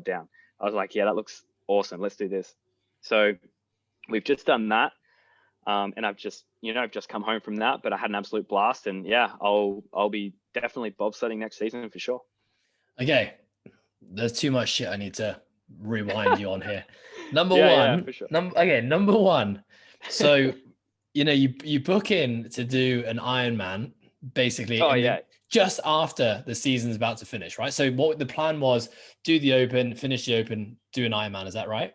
it down. I was like, yeah, that looks awesome. Let's do this. So we've just done that. And I've just come home from that, but I had an absolute blast. And yeah, I'll be definitely bobsledding next season for sure. Okay. There's too much shit I need to rewind you on here. Number one. So, you book in to do an Ironman basically just after the season's about to finish, right? So what the plan was, do the Open, finish the Open, do an Ironman. Is that right?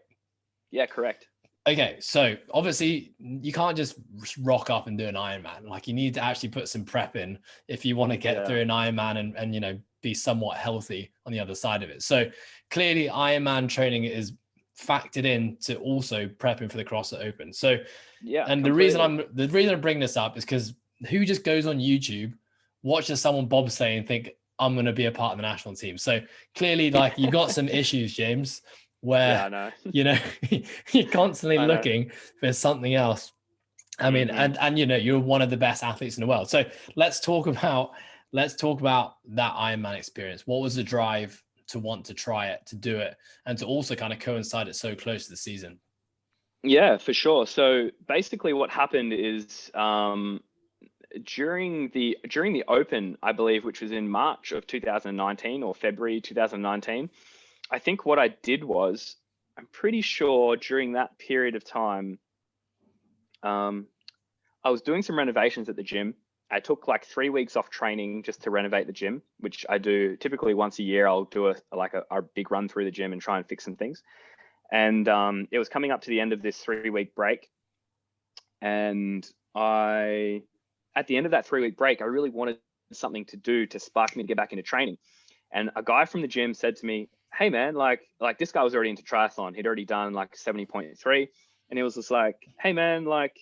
Yeah, correct. Okay, so obviously you can't just rock up and do an Ironman. Like, you need to actually put some prep in if you want to get through an Ironman and be somewhat healthy on the other side of it. So clearly Ironman training is factored in to also prepping for the CrossFit Open. So and the reason I bring this up is because who just goes on YouTube, watches someone bobsleigh and think, I'm going to be a part of the national team. So clearly, like, you've got some issues, James, where you're constantly looking for something else. I mean, and you're one of the best athletes in the world. So let's talk about that Ironman experience. What was the drive to want to try it, to do it, and to also kind of coincide it so close to the season? Yeah, for sure. So basically what happened is during the Open, I believe, which was in March of 2019 or February 2019, I think what I did was, I'm pretty sure during that period of time, I was doing some renovations at the gym. I took like 3 weeks off training just to renovate the gym, which I do typically once a year. I'll do a big run through the gym and try and fix some things. And it was coming up to the end of this 3-week break. And at the end of that 3-week break, I really wanted something to do to spark me to get back into training. And a guy from the gym said to me, hey man, like this guy was already into triathlon. He'd already done like 70.3. And he was just like, hey man, like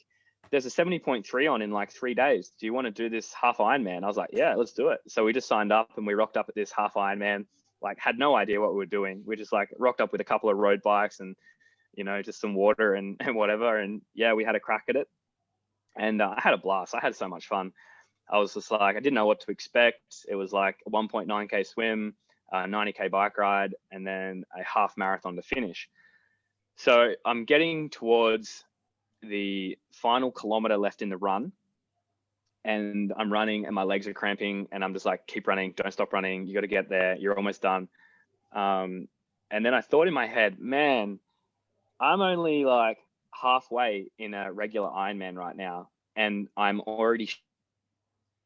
there's a 70.3 on in like 3 days. Do you want to do this half Ironman? I was like, yeah, let's do it. So we just signed up and we rocked up at this half Ironman. Like, had no idea what we were doing. We just like rocked up with a couple of road bikes and, just some water and whatever. And yeah, we had a crack at it. And I had a blast. I had so much fun. I was just like, I didn't know what to expect. It was like a 1.9K swim, a 90K bike ride, and then a half marathon to finish. So I'm getting towards the final kilometer left in the run. And I'm running and my legs are cramping and I'm just like, keep running, don't stop running. You got to get there. You're almost done. And then I thought in my head, man, I'm only like halfway in a regular Ironman right now. And I'm already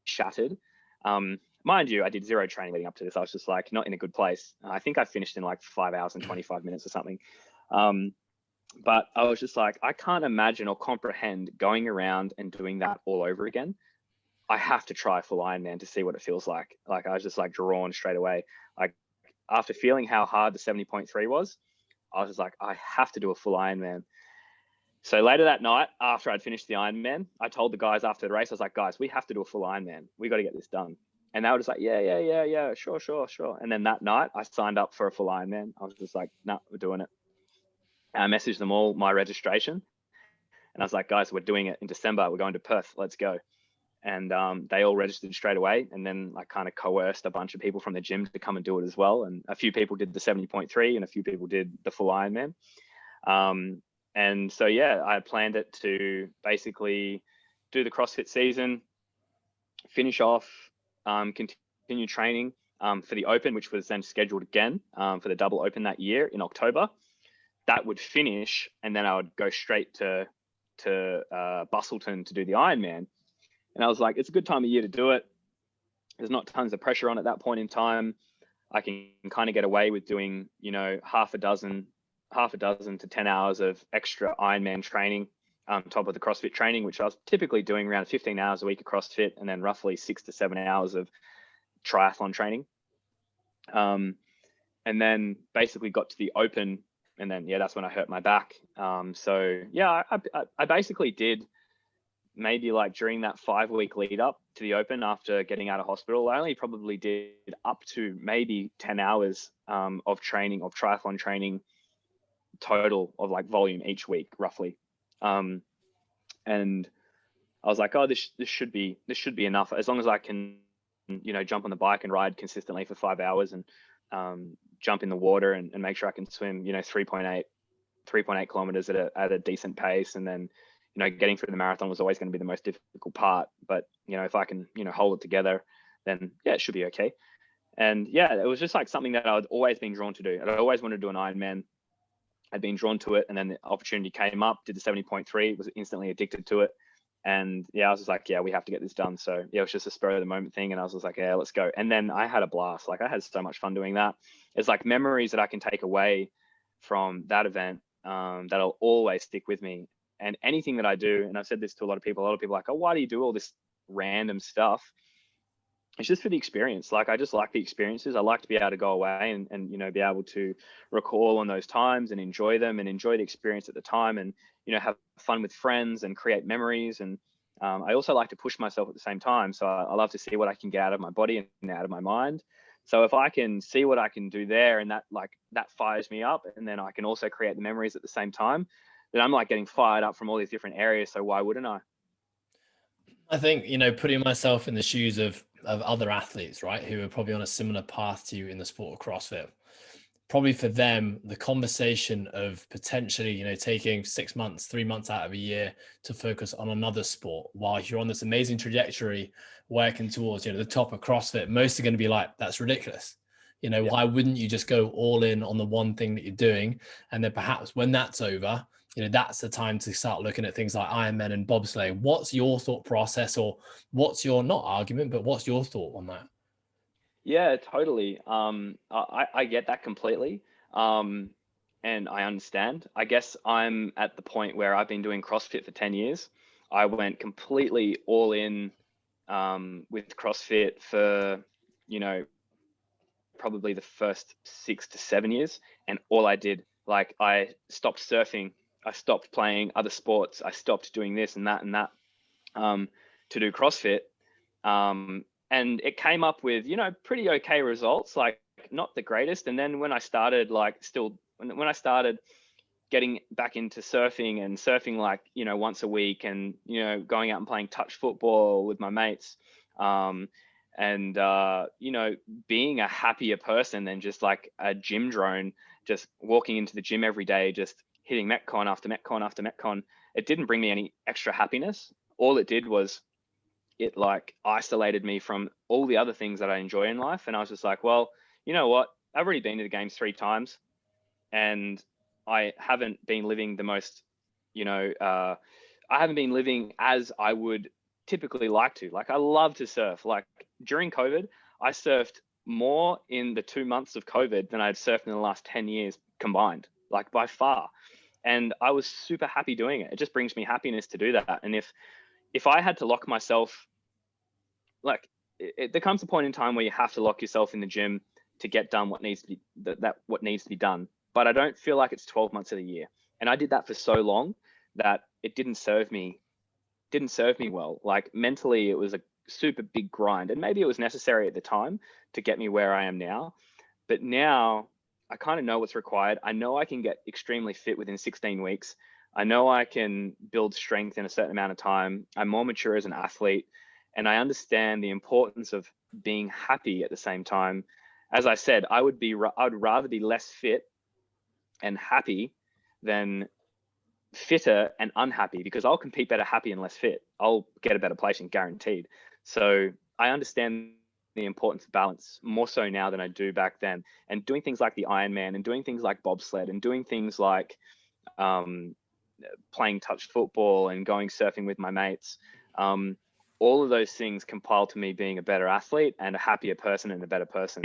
shattered. Mind you, I did zero training leading up to this. I was just like, not in a good place. I think I finished in like 5 hours and 25 minutes or something. But I was just like, I can't imagine or comprehend going around and doing that all over again. I have to try full Ironman to see what it feels like. Like, I was just like drawn straight away. Like, after feeling how hard the 70.3 was, I was just like, I have to do a full Ironman. So later that night, after I'd finished the Ironman, I told the guys after the race, I was like, guys, we have to do a full Ironman. We got to get this done. And they were just like, yeah, sure. And then that night I signed up for a full Ironman. I was just like, no, we're doing it. And I messaged them all my registration. And I was like, guys, we're doing it in December. We're going to Perth. Let's go. And they all registered straight away. And then I kind of coerced a bunch of people from the gym to come and do it as well. And a few people did the 70.3 and a few people did the full Ironman. And so, yeah, I planned it to basically do the CrossFit season, finish off, continue training for the Open, which was then scheduled again for the double Open that year in October. That would finish, and then I would go straight to Bustleton to do the Ironman. And I was like, it's a good time of year to do it. There's not tons of pressure on at that point in time. I can kind of get away with doing, half a dozen to 10 hours of extra Ironman training on top of the CrossFit training, which I was typically doing around 15 hours a week of CrossFit and then roughly 6 to 7 hours of triathlon training. And then basically got to the Open, and then, that's when I hurt my back. So yeah, I basically did maybe like during that 5-week lead up to the Open after getting out of hospital, I only probably did up to maybe 10 hours of training, of triathlon training total of like volume each week roughly. And I was like, oh, this should be enough as long as I can, jump on the bike and ride consistently for 5 hours and jump in the water and make sure I can swim, 3.8 kilometers at a decent pace. And then, getting through the marathon was always going to be the most difficult part. But, if I can, hold it together, then yeah, it should be okay. And yeah, it was just like something that I'd always been drawn to do. I'd always wanted to do an Ironman. I'd been drawn to it. And then the opportunity came up, did the 70.3, was instantly addicted to it. And yeah, I was just like, yeah, we have to get this done. So yeah, it was just a spur of the moment thing. And I was just like, yeah, let's go. And then I had a blast. Like, I had so much fun doing that. It's like memories that I can take away from that event, that'll always stick with me. And anything that I do, and I've said this to a lot of people are like, oh, why do you do all this random stuff? It's just for the experience. Like, I just like the experiences. I like to be able to go away and be able to recall on those times and enjoy them and enjoy the experience at the time, and have fun with friends and create memories. And I also like to push myself at the same time. So I love to see what I can get out of my body and out of my mind. So if I can see what I can do there, and that fires me up, and then I can also create the memories at the same time, then I'm like getting fired up from all these different areas. So why wouldn't I? I think, putting myself in the shoes of other athletes, right, who are probably on a similar path to you in the sport of CrossFit, probably for them, the conversation of potentially, taking 6 months, 3 months out of a year to focus on another sport while you're on this amazing trajectory working towards, the top of CrossFit, most are going to be like, that's ridiculous. Yeah. Why wouldn't you just go all in on the one thing that you're doing? And then perhaps when that's over, that's the time to start looking at things like Ironman and bobsleigh. What's your thought process, or what's your, not argument, but what's your thought on that? Yeah, totally. I get that completely. And I understand. I guess I'm at the point where I've been doing CrossFit for 10 years. I went completely all in with CrossFit for, probably the first 6 to 7 years. And all I did, like, I stopped surfing, I stopped playing other sports, I stopped doing this and that to do CrossFit. And it came up with, pretty okay results, like not the greatest. And then when I started, when I started getting back into surfing, like, once a week, and, going out and playing touch football with my mates, and being a happier person than just like a gym drone, just walking into the gym every day, just hitting Metcon after Metcon after Metcon. It didn't bring me any extra happiness. All it did was it like isolated me from all the other things that I enjoy in life. And I was just like, well, you know what? I've already been to the games 3 times, and I haven't been living the most, I haven't been living as I would typically like to. Like, I love to surf. Like, during COVID, I surfed more in the 2 months of COVID than I had surfed in the last 10 years combined, like by far. And I was super happy doing it. It just brings me happiness to do that. And if I had to lock myself, like, there comes a point in time where you have to lock yourself in the gym to get done what needs to be what needs to be done. But I don't feel like it's 12 months of the year. And I did that for so long that it didn't serve me well. Like, mentally, it was a super big grind, and maybe it was necessary at the time to get me where I am now. But now I kind of know what's required. I know I can get extremely fit within 16 weeks. I know I can build strength in a certain amount of time. I'm more mature as an athlete, and I understand the importance of being happy at the same time. As I said, I'd rather be less fit and happy than fitter and unhappy, because I'll compete better happy and less fit. I'll get a better placing, guaranteed. So I understand the importance of balance more so now than I do back then. And doing things like the Ironman, and doing things like bobsled, and doing things like playing touch football and going surfing with my mates, all of those things compile to me being a better athlete and a happier person and a better person.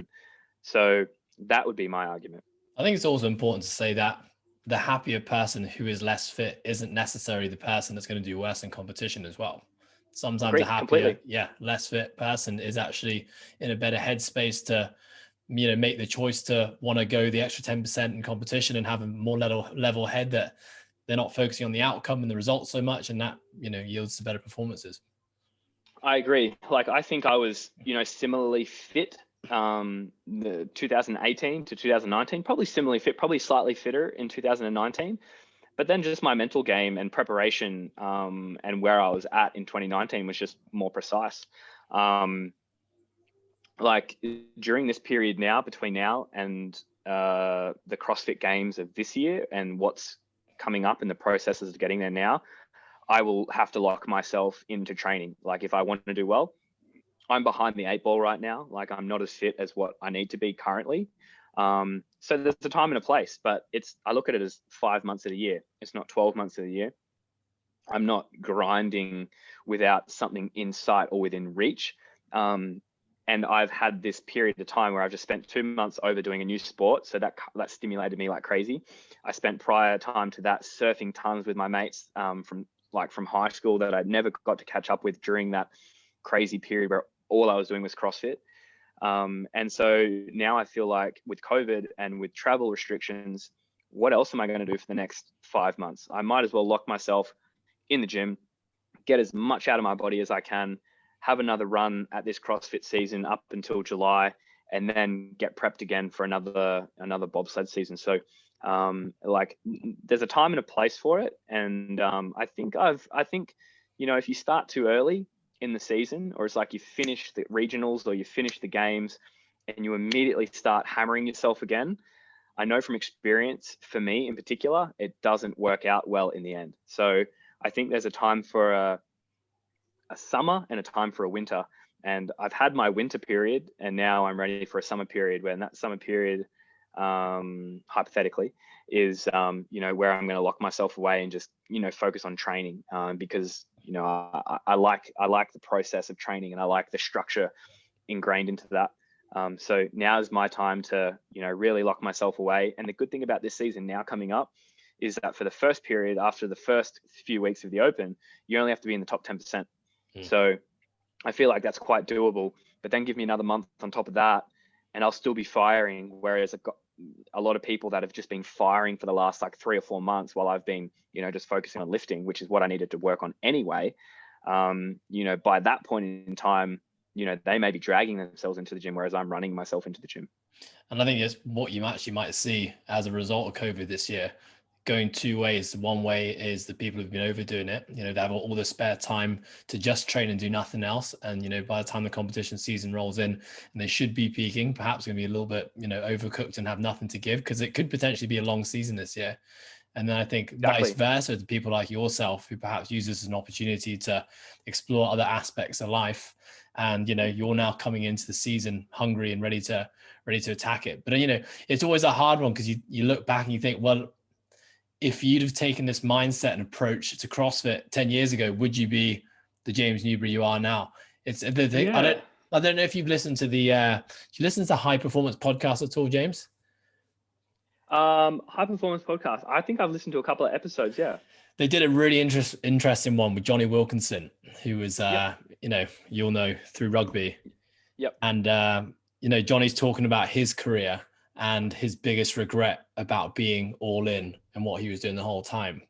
So that would be my argument. I think it's also important to say that the happier person who is less fit isn't necessarily the person that's going to do worse in competition as well. Sometimes Agreed, a happier, less fit person is actually in a better headspace to, make the choice to want to go the extra 10% in competition and have a more level head, that they're not focusing on the outcome and the results so much, and that, yields to better performances. I agree. Like, I think I was, similarly fit, the 2018 to 2019, probably similarly fit, probably slightly fitter in 2019. But then just my mental game and preparation, and where I was at in 2019 was just more precise. like during this period now, between now and the CrossFit Games of this year and what's coming up in the processes of getting there now, I will have to lock myself into training. Like if I want to do well, I'm behind the 8 ball right now. Like I'm not as fit as what I need to be currently. So there's a time and a place, but I look at it as 5 months of the year. It's not 12 months of the year. I'm not grinding without something in sight or within reach. And I've had this period of time where I've just spent 2 months overdoing a new sport. So that stimulated me like crazy. I spent prior time to that surfing tons with my mates from high school that I'd never got to catch up with during that crazy period where all I was doing was CrossFit. And so now I feel like with COVID and with travel restrictions, what else am I going to do for the next 5 months? I might as well lock myself in the gym, get as much out of my body as I can, have another run at this CrossFit season up until July, and then get prepped again for another bobsled season. So like there's a time and a place for it. And I think if you start too early in the season, or it's like you finish the regionals or you finish the games and you immediately start hammering yourself again, I know from experience, for me in particular, it doesn't work out well in the end. So I think there's a time for a summer and a time for a winter. And I've had my winter period, and now I'm ready for a summer period, when that summer period, hypothetically, is where I'm going to lock myself away and just focus on training, because I like the process of training, and I like the structure ingrained into that. So now is my time to really lock myself away. And the good thing about this season now coming up is that for the first period, after the first few weeks of the Open, you only have to be in the top 10%. So I feel like that's quite doable. But then give me another month on top of that, and I'll still be firing. Whereas I've got a lot of people that have just been firing for the last like 3 or 4 months while I've been, just focusing on lifting, which is what I needed to work on anyway. By that point in time, they may be dragging themselves into the gym, whereas I'm running myself into the gym. And I think it's what you actually might see as a result of COVID this year, going two ways. One way is the people who've been overdoing it. They have all the spare time to just train and do nothing else. And, by the time the competition season rolls in and they should be peaking, perhaps going to be a little bit, overcooked and have nothing to give, because it could potentially be a long season this year. And then I think vice versa to people like yourself, who perhaps use this as an opportunity to explore other aspects of life. And, you're now coming into the season hungry and ready to attack it. But, it's always a hard one, because you look back and you think, well, if you'd have taken this mindset and approach to CrossFit 10 years ago, would you be the James Newbury you are now? It's the thing. Yeah. I don't know if you've listened to do you listen to High Performance podcast at all, James? High Performance podcast. I think I've listened to a couple of episodes. Yeah. They did a really interesting one with Johnny Wilkinson, who was, you'll know through rugby. Yep. And, Johnny's talking about his career and his biggest regret about being all in and what he was doing the whole time,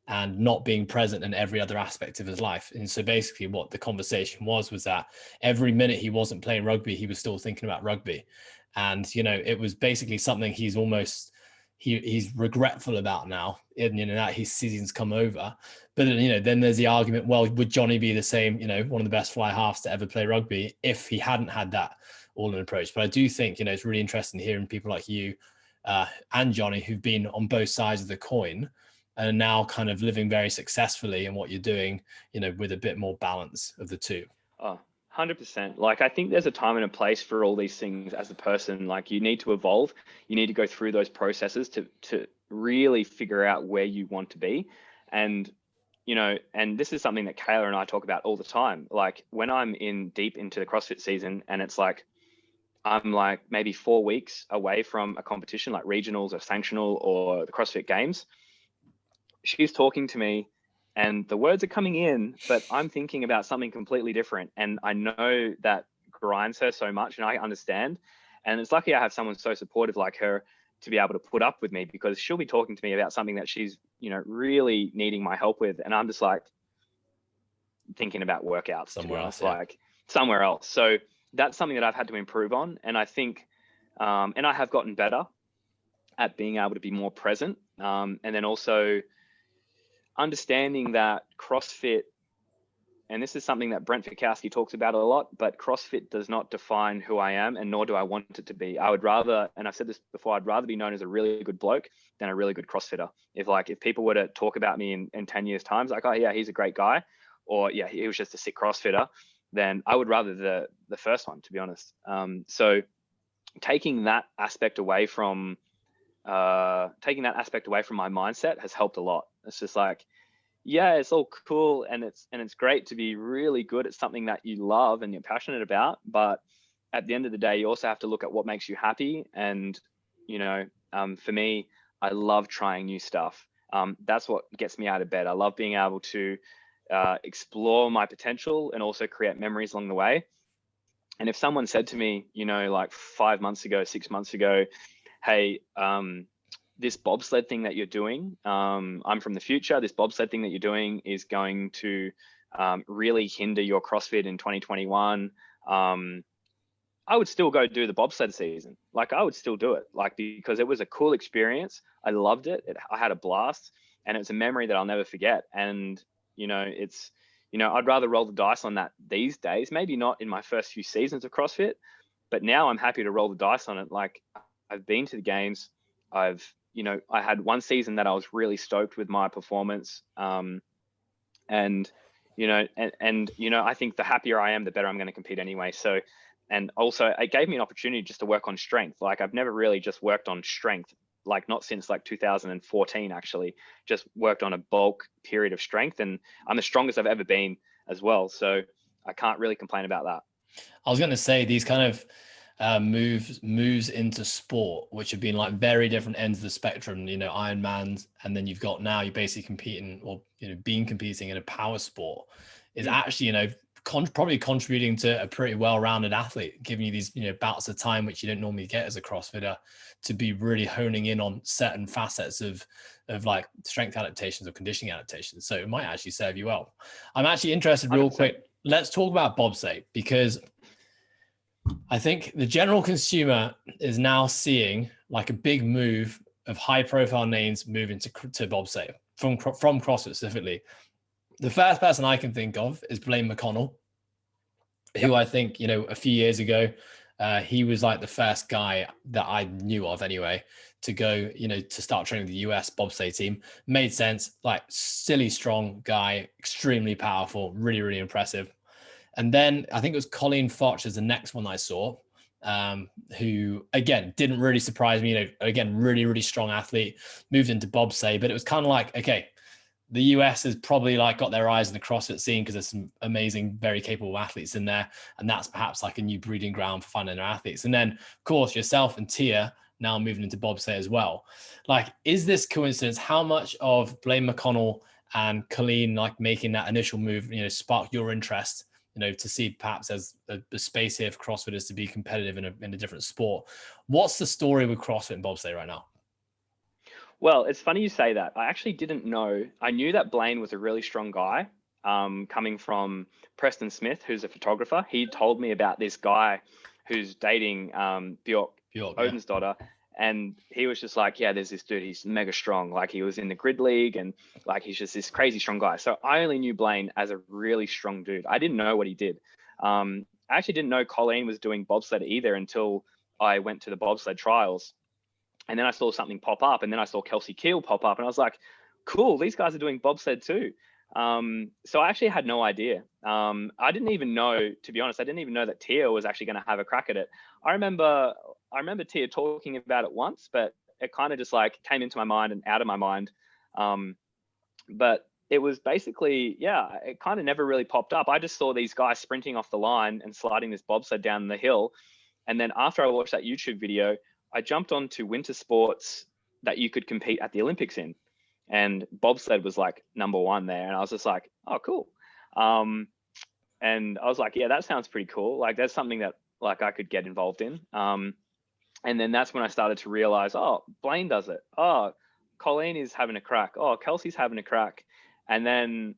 and not being present in every other aspect of his life. And so basically what the conversation was that every minute he wasn't playing rugby, he was still thinking about rugby. And, it was basically something he's regretful about now, and that his season's come over. But then there's the argument, well, would Johnny be the same, one of the best fly halves to ever play rugby if he hadn't had that all-in approach? But I do think it's really interesting hearing people like you and Johnny, who've been on both sides of the coin and are now kind of living very successfully in what you're doing, with a bit more balance of the two. 100%. Like, I think there's a time and a place for all these things as a person. Like, you need to evolve. You need to go through those processes to really figure out where you want to be. And, and this is something that Kayla and I talk about all the time. Like, when I'm deep into the CrossFit season, and it's like, I'm like maybe 4 weeks away from a competition like regionals or sanctional or the CrossFit Games, she's talking to me and the words are coming in, but I'm thinking about something completely different. And I know that grinds her so much, and I understand. And it's lucky I have someone so supportive like her to be able to put up with me, because she'll be talking to me about something that she's, really needing my help with. And I'm just like thinking about workouts somewhere else, like somewhere else. So that's something that I've had to improve on. And I think, and I have gotten better at being able to be more present. And then also understanding that CrossFit and this is something that Brent Fikowski talks about a lot, but CrossFit does not define who I am, and nor do I want it to be. I would rather, and I've said this before, I'd rather be known as a really good bloke than a really good CrossFitter. If people were to talk about me in 10 years time, it's like, oh yeah, he's a great guy, or yeah, he was just a sick CrossFitter, then I would rather the first one, to be honest. So taking that aspect away from my mindset has helped a lot. It's just like, yeah, it's all cool and it's great to be really good at something that you love and you're passionate about, but at the end of the day, you also have to look at what makes you happy. And for me, I love trying new stuff. That's what gets me out of bed. I love being able to explore my potential and also create memories along the way. And if someone said to me, like 5 months ago, 6 months ago, hey, this bobsled thing that you're doing, I'm from the future, this bobsled thing that you're doing is going to really hinder your CrossFit in 2021. I would still go do the bobsled season. Like, I would still do it, like, because it was a cool experience. I loved it. I had a blast, and it's a memory that I'll never forget. And, I'd rather roll the dice on that these days, maybe not in my first few seasons of CrossFit, but now I'm happy to roll the dice on it. Like, I've been to the games. I had one season that I was really stoked with my performance. I think the happier I am, the better I'm going to compete anyway. So, and also it gave me an opportunity just to work on strength. Like, I've never really just worked on strength, like not since like 2014, actually, just worked on a bulk period of strength, and I'm the strongest I've ever been as well. So I can't really complain about that. I was going to say, these kind of moves into sport, which have been like very different ends of the spectrum, Ironman, and then you've got now you're basically competing, or being competing in a power sport, is actually probably contributing to a pretty well-rounded athlete, giving you these bouts of time which you don't normally get as a CrossFitter, to be really honing in on certain facets of like strength adaptations or conditioning adaptations. So it might actually serve you well. I'm actually interested, real 100%. Quick, let's talk about bobsleigh, because I think the general consumer is now seeing like a big move of high profile names moving to bobsleigh from CrossFit specifically. The first person I can think of is Blaine McConnell, who I think, a few years ago, he was like the first guy that I knew of anyway to go, to start training the US bobsleigh team. Made sense, like silly strong guy, extremely powerful, really, really impressive. And then I think it was Colleen Foch as the next one I saw, who, again, didn't really surprise me. Again, really, really strong athlete, moved into bobsleigh, but it was kind of like, okay, the US has probably like got their eyes on the CrossFit scene because there's some amazing, very capable athletes in there. And that's perhaps like a new breeding ground for finding their athletes. And then, of course, yourself and Tia now moving into bobsleigh as well. Like, is this coincidence? How much of Blaine McConnell and Colleen like making that initial move, sparked your interest, to see perhaps there's a space here for CrossFitters to be competitive in a different sport? What's the story with CrossFit and bobsleigh right now? Well, it's funny you say that. I actually didn't know. I knew that Blaine was a really strong guy, coming from Preston Smith, who's a photographer. He told me about this guy who's dating Bjork Odensdottir. Yeah. And he was just like, yeah, there's this dude, he's mega strong. Like, he was in the grid league, and like, he's just this crazy strong guy. So I only knew Blaine as a really strong dude. I didn't know what he did. I actually didn't know Colleen was doing bobsled either until I went to the bobsled trials. And then I saw something pop up, and then I saw Kelsey Keel pop up, and I was like, cool, these guys are doing bobsled too. So I actually had no idea. I didn't even know, to be honest, I didn't even know that Tia was actually going to have a crack at it. I remember Tia talking about it once, but it kind of just like came into my mind and out of my mind. But it was basically, yeah, it kind of never really popped up. I just saw these guys sprinting off the line and sliding this bobsled down the hill. And then after I watched that YouTube video, I jumped onto winter sports that you could compete at the Olympics in. And bobsled was like number one there. And I was just like, oh, cool. And I was like, yeah, that sounds pretty cool. Like, that's something that like I could get involved in. And then that's when I started to realize, oh, Blaine does it. Oh, Colleen is having a crack. Oh, Kelsey's having a crack. And then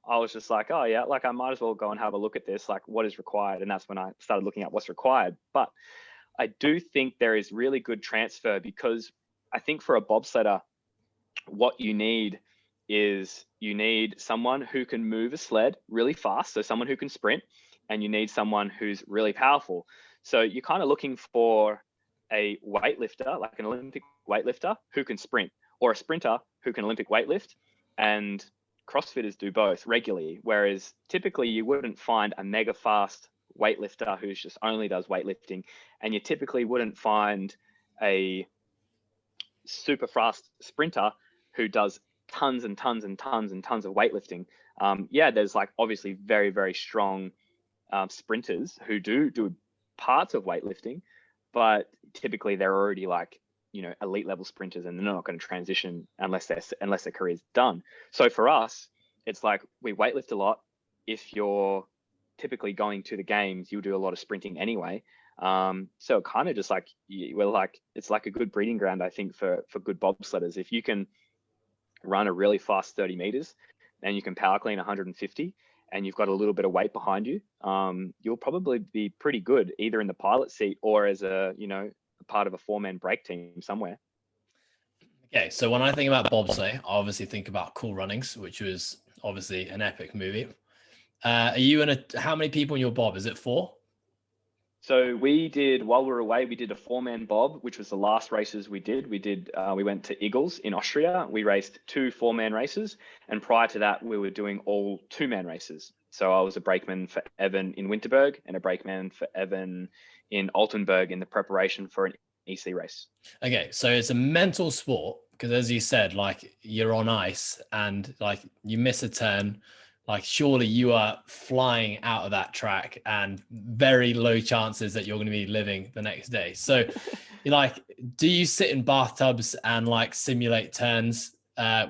I was just like, oh yeah, like I might as well go and have a look at this, like what is required. And that's when I started looking at what's required. But I do think there is really good transfer, because I think for a bobsledder, what you need is you need someone who can move a sled really fast, so someone who can sprint, and you need someone who's really powerful. So you're kind of looking for a weightlifter, like an Olympic weightlifter who can sprint, or a sprinter who can Olympic weightlift. And CrossFitters do both regularly, whereas typically you wouldn't find a mega fast weightlifter who just only does weightlifting, and you typically wouldn't find a super fast sprinter who does tons and tons and tons and tons of weightlifting. Yeah, there's like obviously very, very strong sprinters who do parts of weightlifting, but typically they're already like, you know, elite level sprinters, and they're not going to transition unless their career's done. So for us, it's like we weightlift a lot. If you're typically going to the games, you'll do a lot of sprinting anyway. So kind of just like, we're like, it's like a good breeding ground, I think, for good bobsledders. If you can run a really fast 30 meters and you can power clean 150 and you've got a little bit of weight behind you, you'll probably be pretty good either in the pilot seat or as a, you know, a part of a 4-man break team somewhere. Okay, so when I think about bobsleigh, I obviously think about Cool Runnings, which was obviously an epic movie. Are you how many people in your bob? Is it 4? So we did, while we were away, we did a 4-man bob, which was the last races we did. We went to Eagles in Austria. We raced 2 4-man races. And prior to that, we were doing all 2-man races. So I was a brakeman for Evan in Winterberg and a brakeman for Evan in Altenburg in the preparation for an EC race. Okay, so it's a mental sport because, as you said, like you're on ice and like you miss a turn, like surely you are flying out of that track and very low chances that you're going to be living the next day. So you're like, do you sit in bathtubs and like simulate turns,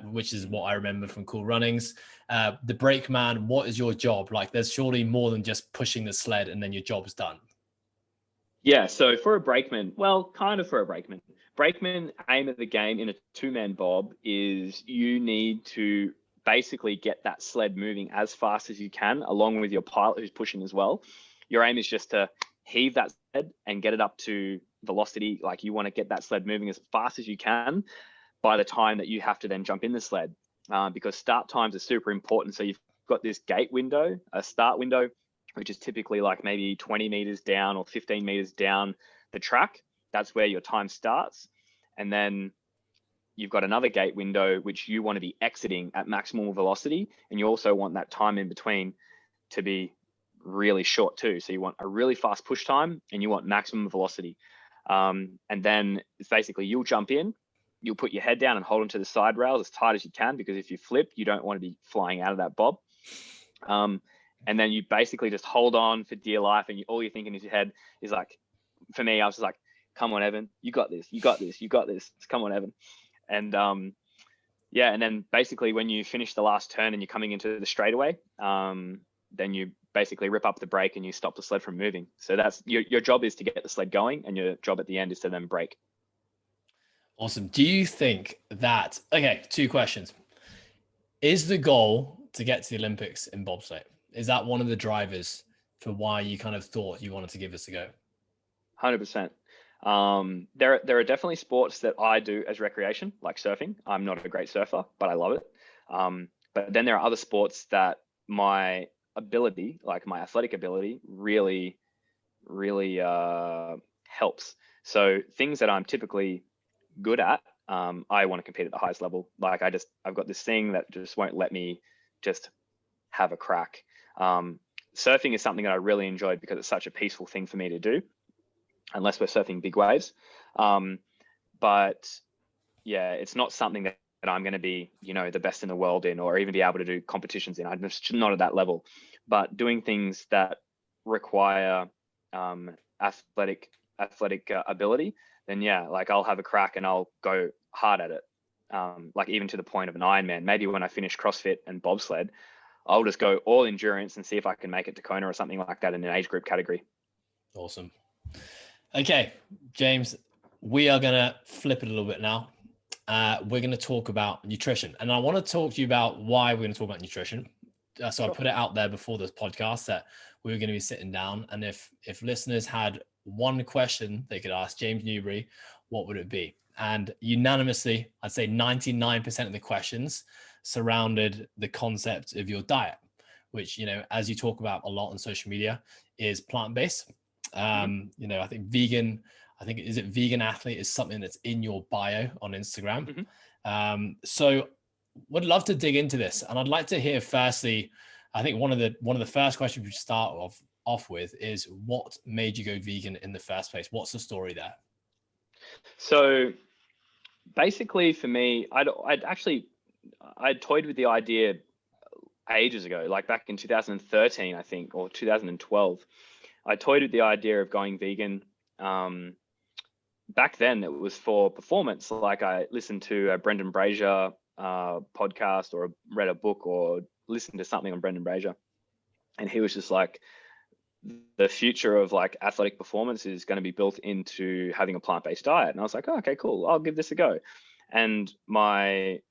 which is what I remember from Cool Runnings? The brakeman, what is your job? Like there's surely more than just pushing the sled and then your job's done. Yeah, so for a brakeman, well, kind of for a brakeman aim of the game in a 2-man bob is you need to basically get that sled moving as fast as you can, along with your pilot who's pushing as well. Your aim is just to heave that sled and get it up to velocity. Like you want to get that sled moving as fast as you can by the time that you have to then jump in the sled, because start times are super important. So you've got this gate window, a start window, which is typically like maybe 20 meters down or 15 meters down the track. That's where your time starts. And then you've got another gate window, which you want to be exiting at maximum velocity. And you also want that time in between to be really short too. So you want a really fast push time and you want maximum velocity. And then it's basically you'll jump in, you'll put your head down and hold onto the side rails as tight as you can, because if you flip, you don't want to be flying out of that bob. And then you basically just hold on for dear life, and all you're thinking in your head is like, for me, I was just like, come on, Evan, you got this, you got this, you got this. Come on, Evan. And yeah, and then basically when you finish the last turn and you're coming into the straightaway, then you basically rip up the brake and you stop the sled from moving. So that's your job, is to get the sled going, and your job at the end is to then brake. Awesome. Do you think that, okay, 2 questions. Is the goal to get to the Olympics in bobsleigh? Is that one of the drivers for why you kind of thought you wanted to give this a go? 100%. There are definitely sports that I do as recreation, like surfing. I'm not a great surfer, but I love it. But then there are other sports that my ability, like my athletic ability, really, really helps. So things that I'm typically good at, I want to compete at the highest level. Like I've got this thing that just won't let me just have a crack. Surfing is something that I really enjoy because it's such a peaceful thing for me to do, unless we're surfing big waves. But yeah, it's not something that I'm going to be, you know, the best in the world in, or even be able to do competitions in. I'm just not at that level. But doing things that require athletic ability, then yeah, like I'll have a crack and I'll go hard at it. Like even to the point of an Ironman. Maybe when I finish CrossFit and bobsled, I'll just go all endurance and see if I can make it to Kona or something like that in an age group category. Awesome. Okay, James, we are going to flip it a little bit now. We're going to talk about nutrition, and I want to talk to you about why we're going to talk about nutrition. So sure. I put it out there before this podcast that we were going to be sitting down, and if listeners had one question they could ask James Newbury, what would it be? and unanimously, I'd say 99% of the questions surrounded the concept of your diet, which, as you talk about a lot on social media, is plant-based. I think vegan, is it vegan athlete is something that's in your bio on Instagram. So would love to dig into this. And I'd like to hear firstly, I think one of the first questions we start off with is, what made you go vegan in the first place? What's the story there? So basically for me, I toyed with the idea ages ago, like back in 2013, I think, or 2012. I toyed with the idea of going vegan. Back then it was for performance. Like I listened to a Brendan Brazier podcast, or read a book, or listened to something on Brendan Brazier. And he was just like, the future of like athletic performance is going to be built into having a plant-based diet. And I was like, oh, okay, cool. I'll give this a go. And my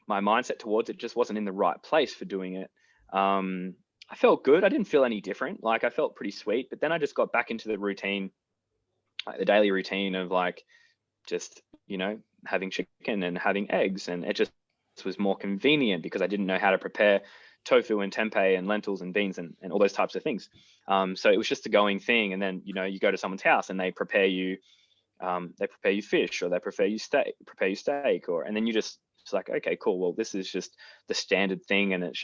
mindset towards it just wasn't in the right place for doing it. I felt good. I didn't feel any different. Like I felt pretty sweet, but then I just got back into the routine, like the daily routine of like, just, having chicken and having eggs. And it just was more convenient because I didn't know how to prepare tofu and tempeh and lentils and beans and all those types of things. So it was just a going thing. And then, you go to someone's house and they prepare you fish, or they prepare you steak, and then it's like, okay, cool. Well, this is just the standard thing. And it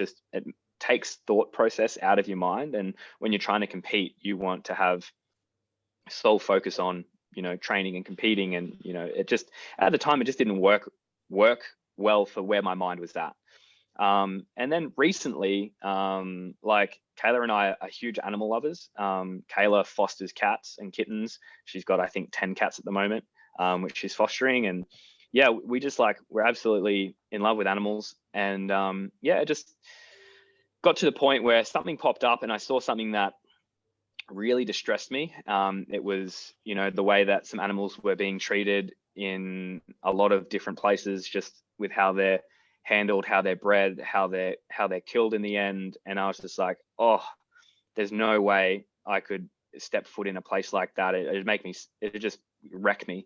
takes thought process out of your mind. And when you're trying to compete, you want to have sole focus on, training and competing. And, it just, at the time, it just didn't work well for where my mind was at. And then recently, like Kayla and I are huge animal lovers. Kayla fosters cats and kittens. She's got, I think, 10 cats at the moment, which she's fostering. And yeah, we're absolutely in love with animals. And it just got to the point where something popped up and I saw something that really distressed me. It was, the way that some animals were being treated in a lot of different places, just with how they're handled, how they're bred, how they're killed in the end. And I was just like, oh, there's no way I could step foot in a place like that. It just wreck me.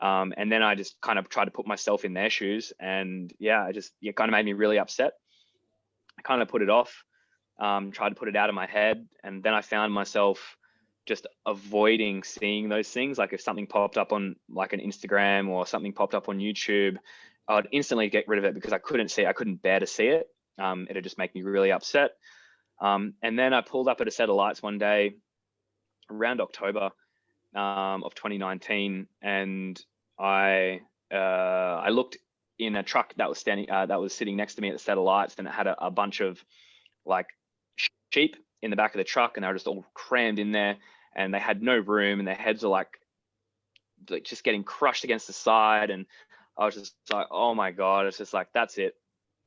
And then I just kind of tried to put myself in their shoes, and it kind of made me really upset. I kind of put it off, tried to put it out of my head. And then I found myself just avoiding seeing those things. Like if something popped up on like an Instagram or something popped up on YouTube, I'd instantly get rid of it because I couldn't bear to see it. It'd just make me really upset. And then I pulled up at a set of lights one day around October of 2019, and I looked in a truck that was sitting next to me at the set of lights, and it had a bunch of like sheep in the back of the truck, and they were just all crammed in there, and they had no room, and their heads are like just getting crushed against the side. And I was just like, oh my God, it's just like, that's it.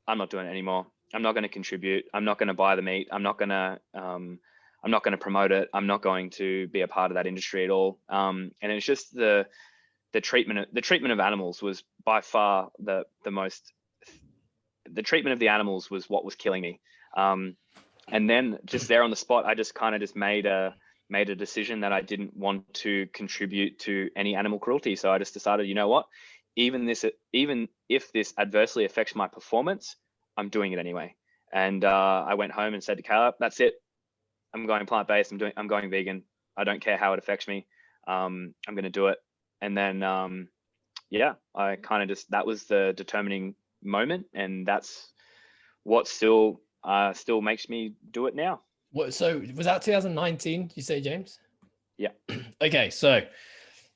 I'm not doing it anymore. I'm not going to contribute. I'm not going to buy the meat. I'm not going to promote it. I'm not going to be a part of that industry at all. And it's just the treatment of animals was by far the treatment of the animals was what was killing me. And then just there on the spot, I just kind of just made a decision that I didn't want to contribute to any animal cruelty. So I just decided, you know what? Even if this adversely affects my performance, I'm doing it anyway. And I went home and said to Caleb, that's it. I'm going plant-based. I'm going vegan. I don't care how it affects me. I'm going to do it. And then, I kind of that was the determining moment. And that's what still makes me do it now. So was that 2019, you say, James? Yeah. Okay. So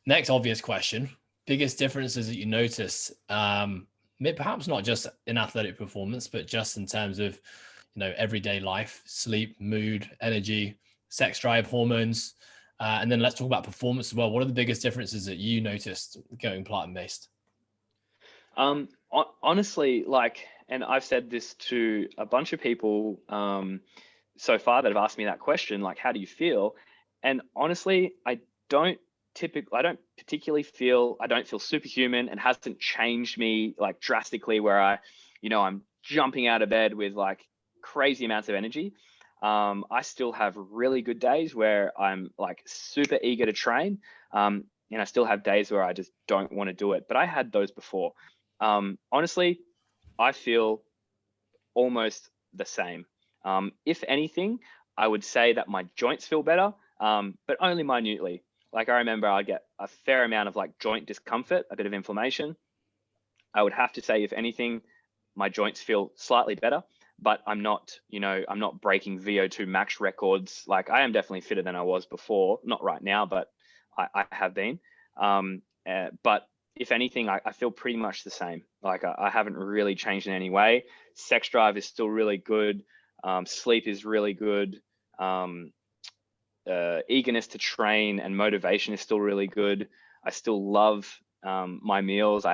next obvious question. Biggest differences that you noticed, perhaps not just in athletic performance, but just in terms of, everyday life, sleep, mood, energy, sex drive, hormones. And then let's talk about performance as well. What are the biggest differences that you noticed going plant-based? Honestly, and I've said this to a bunch of people so far that have asked me that question, like, how do you feel? And honestly, I don't particularly feel, I don't feel superhuman, and hasn't changed me like drastically where I'm jumping out of bed with like crazy amounts of energy. I still have really good days where I'm like super eager to train. and I still have days where I just don't want to do it, but I had those before. Honestly, I feel almost the same. If anything, I would say that my joints feel better, but only minutely. Like I remember I get a fair amount of like joint discomfort, a bit of inflammation. I would have to say, if anything, my joints feel slightly better, but I'm not, I'm not breaking VO2 max records. Like I am definitely fitter than I was before, not right now, but I have been. But if anything, I feel pretty much the same. Like I haven't really changed in any way. Sex drive is still really good. Sleep is really good. Eagerness to train and motivation is still really good. I still love my meals.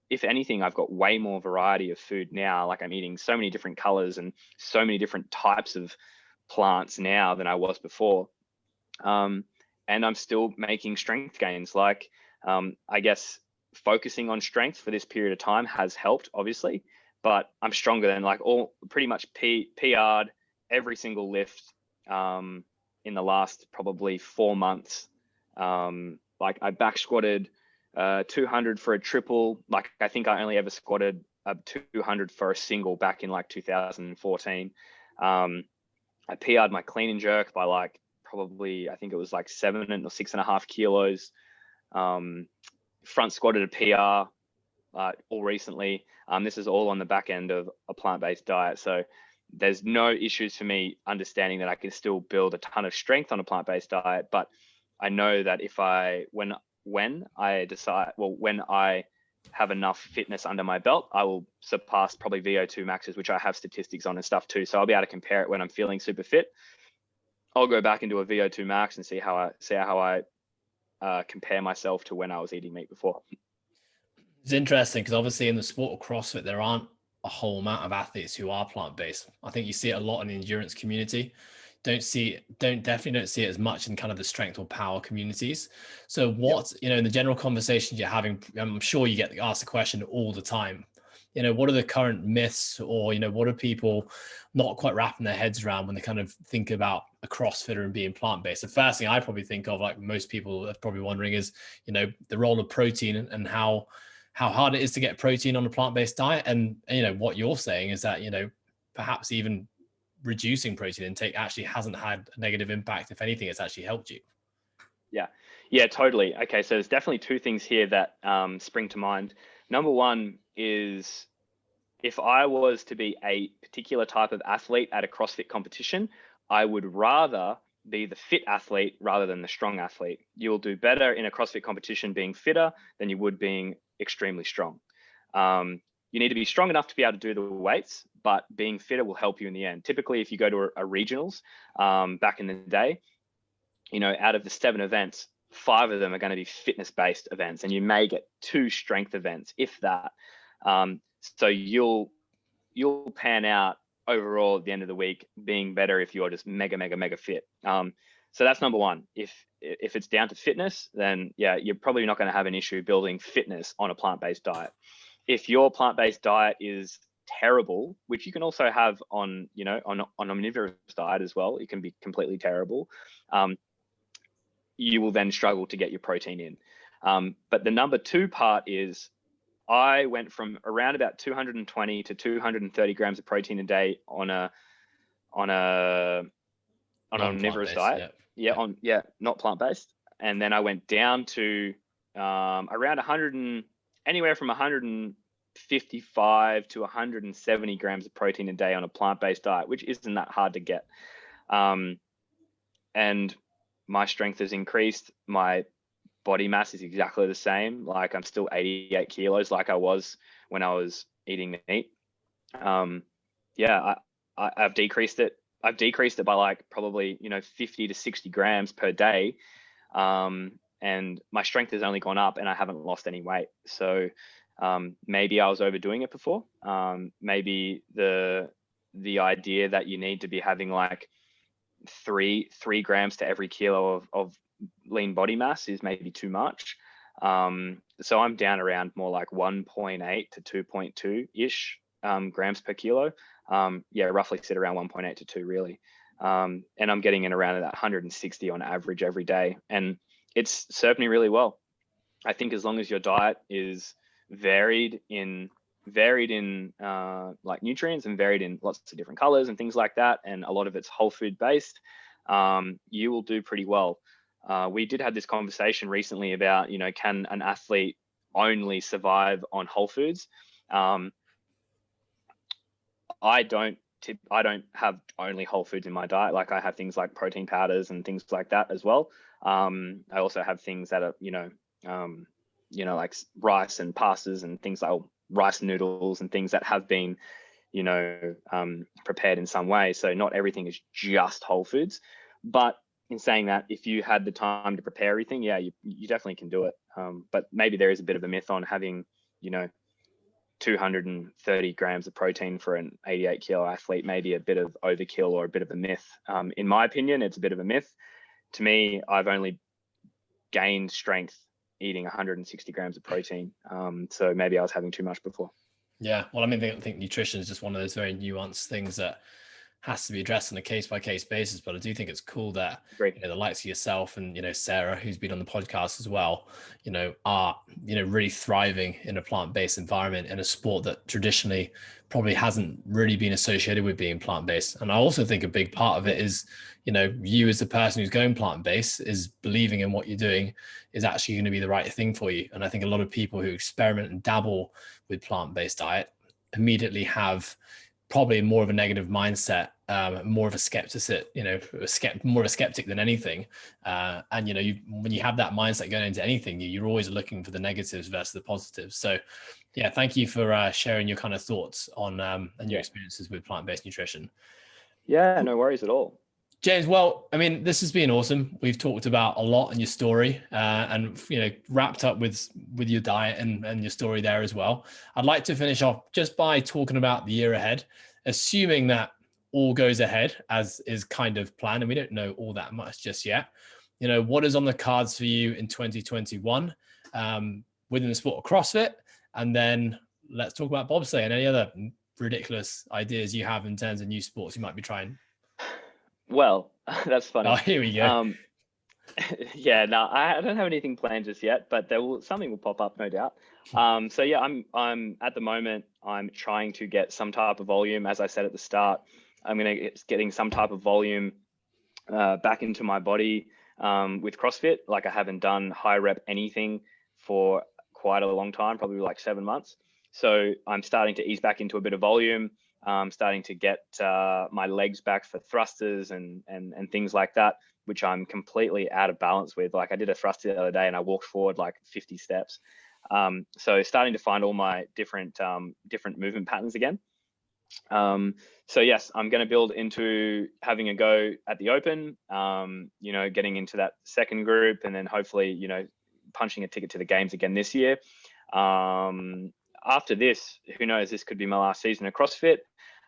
If anything, I've got way more variety of food now. Like I'm eating so many different colors and so many different types of plants now than I was before. And I'm still making strength gains. Like I guess focusing on strength for this period of time has helped, obviously, but I'm stronger than like pretty much PR'd every single lift in the last probably 4 months. Like I back squatted 200 for a triple. Like I think I only ever squatted 200 for a single back in like 2014. I PR'd my clean and jerk by like probably, I think it was like 7 or 6.5 kilos. Front squatted a PR all recently. This is all on the back end of a plant-based diet. So there's no issues for me understanding that I can still build a ton of strength on a plant-based diet. But I know that when I have enough fitness under my belt, I will surpass probably VO2 maxes, which I have statistics on and stuff too. So I'll be able to compare it when I'm feeling super fit. I'll go back into a VO2 max and see how I compare myself to when I was eating meat before. It's interesting because obviously in the sport of CrossFit, there aren't a whole amount of athletes who are plant-based. I think you see it a lot in the endurance community. Definitely don't see it as much in kind of the strength or power communities. So what, in the general conversations you're having, I'm sure you get asked the question all the time, what are the current myths, or, what are people not quite wrapping their heads around when they kind of think about a CrossFitter and being plant-based? The first thing I probably think of, like most people are probably wondering, is, the role of protein and how hard it is to get protein on a plant-based diet. And, what you're saying is that, perhaps even reducing protein intake actually hasn't had a negative impact. If anything, it's actually helped you. Yeah, totally. Okay, so there's definitely two things here that spring to mind. Number one is, if I was to be a particular type of athlete at a CrossFit competition, I would rather be the fit athlete rather than the strong athlete. You'll do better in a CrossFit competition being fitter than you would being extremely strong. You need to be strong enough to be able to do the weights, but being fitter will help you in the end. Typically, if you go to a regionals back in the day, out of the 7 events, 5 of them are going to be fitness-based events, and you may get 2 strength events, if that. So you'll pan out overall at the end of the week being better if you're just mega fit. So that's number one. If it's down to fitness, then yeah, you're probably not going to have an issue building fitness on a plant-based diet. If your plant-based diet is terrible, which you can also have on omnivorous diet as well, it can be completely terrible. You will then struggle to get your protein in. But the number 2 part is, I went from around about 220 to 230 grams of protein a day on an omnivorous diet. Not plant-based. And then I went down to around anywhere from 155 to 170 grams of protein a day on a plant-based diet, which isn't that hard to get. And my strength has increased. My body mass is exactly the same. Like I'm still 88 kilos like I was when I was eating meat. I've decreased it. I've decreased it by like probably 50 to 60 grams per day. And my strength has only gone up and I haven't lost any weight. So maybe I was overdoing it before. Maybe the idea that you need to be having like 3 grams to every kilo of lean body mass is maybe too much. So I'm down around more like 1.8 to 2.2 ish grams per kilo. Roughly sit around 1.8 to 2 really. And I'm getting in around that 160 on average every day. And it's served me really well. I think as long as your diet is varied in like nutrients and varied in lots of different colors and things like that, and a lot of it's whole food based, you will do pretty well. We did have this conversation recently about, can an athlete only survive on whole foods? I don't have only whole foods in my diet. Like I have things like protein powders and things like that as well. I also have things that are, like rice and pastas and things like rice noodles and things that have been, prepared in some way. So not everything is just whole foods. But in saying that, if you had the time to prepare everything, yeah, you definitely can do it. But maybe there is a bit of a myth on having, 230 grams of protein for an 88 kilo athlete, maybe a bit of overkill or a bit of a myth. In my opinion, it's a bit of a myth. To me, I've only gained strength eating 160 grams of protein. So maybe I was having too much before. Yeah. Well, I think nutrition is just one of those very nuanced things that has to be addressed on a case-by-case basis. But I do think it's cool that the likes of yourself and Sarah, who's been on the podcast as well, are really thriving in a plant-based environment in a sport that traditionally probably hasn't really been associated with being plant-based. And I also think a big part of it is you as the person who's going plant-based is believing in what you're doing is actually going to be the right thing for you. And I think a lot of people who experiment and dabble with plant-based diet immediately have probably more of a negative mindset, more of a skeptic, more of a skeptic than anything. And when you have that mindset going into anything, you're always looking for the negatives versus the positives. So, yeah, thank you for sharing your kind of thoughts on and your experiences with plant-based nutrition. Yeah, no worries at all. James, well, I mean, this has been awesome. We've talked about a lot in your story, and wrapped up with your diet and your story there as well. I'd like to finish off just by talking about the year ahead, assuming that all goes ahead as is kind of planned, and we don't know all that much just yet. What is on the cards for you in 2021 within the sport of CrossFit, and then let's talk about bobsleigh and any other ridiculous ideas you have in terms of new sports you might be trying. Well, that's funny. Oh, here we go. Yeah, no, I don't have anything planned just yet, but something will pop up, no doubt. So yeah, I'm at the moment, I'm trying to get some type of volume. As I said at the start, getting some type of volume back into my body with CrossFit. Like I haven't done high rep anything for quite a long time, probably like 7 months. So I'm starting to ease back into a bit of volume. Starting to get my legs back for thrusters and things like that, which I'm completely out of balance with. Like I did a thruster the other day and I walked forward like 50 steps. So starting to find all my different movement patterns again. So yes, I'm going to build into having a go at the Open, getting into that second group, and then hopefully, punching a ticket to the games again this year. After this, who knows, this could be my last season of CrossFit.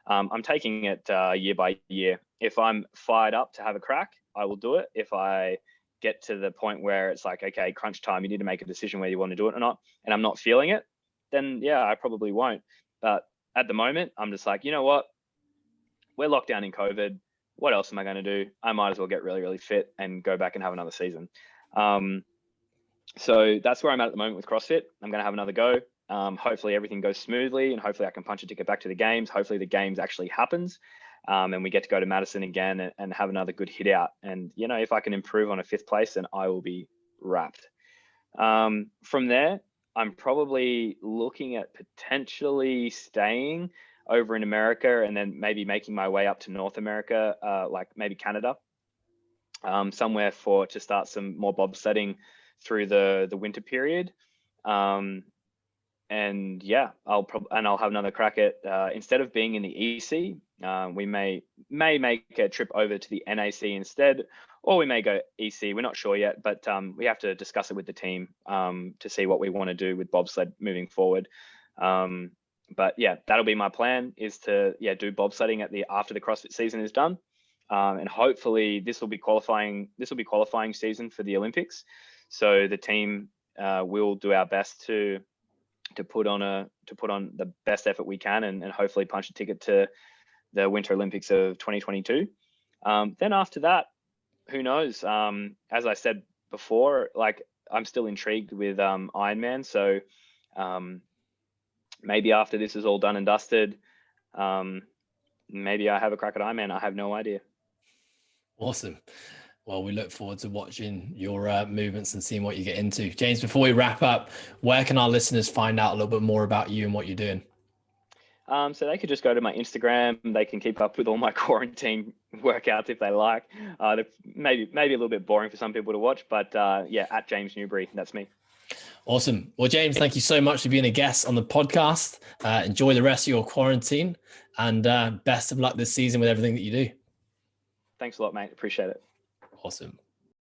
I'm taking it year by year. If I'm fired up to have a crack, I will do it. If I get to the point where it's like, okay, crunch time, you need to make a decision whether you want to do it or not, and I'm not feeling it, then yeah, I probably won't. But at the moment, I'm just like, you know what? We're locked down in COVID. What else am I going to do? I might as well get really, really fit and go back and have another season. So that's where I'm at the moment with CrossFit. I'm going to have another go. Hopefully everything goes smoothly, and hopefully I can punch a ticket back to the games. Hopefully the games actually happens, and we get to go to Madison again and have another good hit out. And if I can improve on a 5th place, then I will be wrapped. From there, I'm probably looking at potentially staying over in America and then maybe making my way up to North America, like maybe Canada, somewhere to start some more bobsledding through the winter period. And yeah, I'll have another crack at instead of being in the EC, we may make a trip over to the NAC instead, or we may go EC. We're not sure yet, but we have to discuss it with the team to see what we want to do with bobsled moving forward. But yeah, that'll be my plan, is to do bobsledding after the CrossFit season is done, and hopefully this will be qualifying season for the Olympics. So the team will do our best to put on the best effort we can and hopefully punch a ticket to the Winter Olympics of 2022. Then after that, who knows? As I said before, like I'm still intrigued with IronMan. So maybe after this is all done and dusted, maybe I have a crack at IronMan. I have no idea. Awesome. Well, we look forward to watching your movements and seeing what you get into. James, before we wrap up, where can our listeners find out a little bit more about you and what you're doing? So they could just go to my Instagram. They can keep up with all my quarantine workouts if they like. They're maybe a little bit boring for some people to watch, but yeah, at James Newbury, that's me. Awesome. Well, James, thank you so much for being a guest on the podcast. Enjoy the rest of your quarantine, and best of luck this season with everything that you do. Thanks a lot, mate. Appreciate it. Awesome.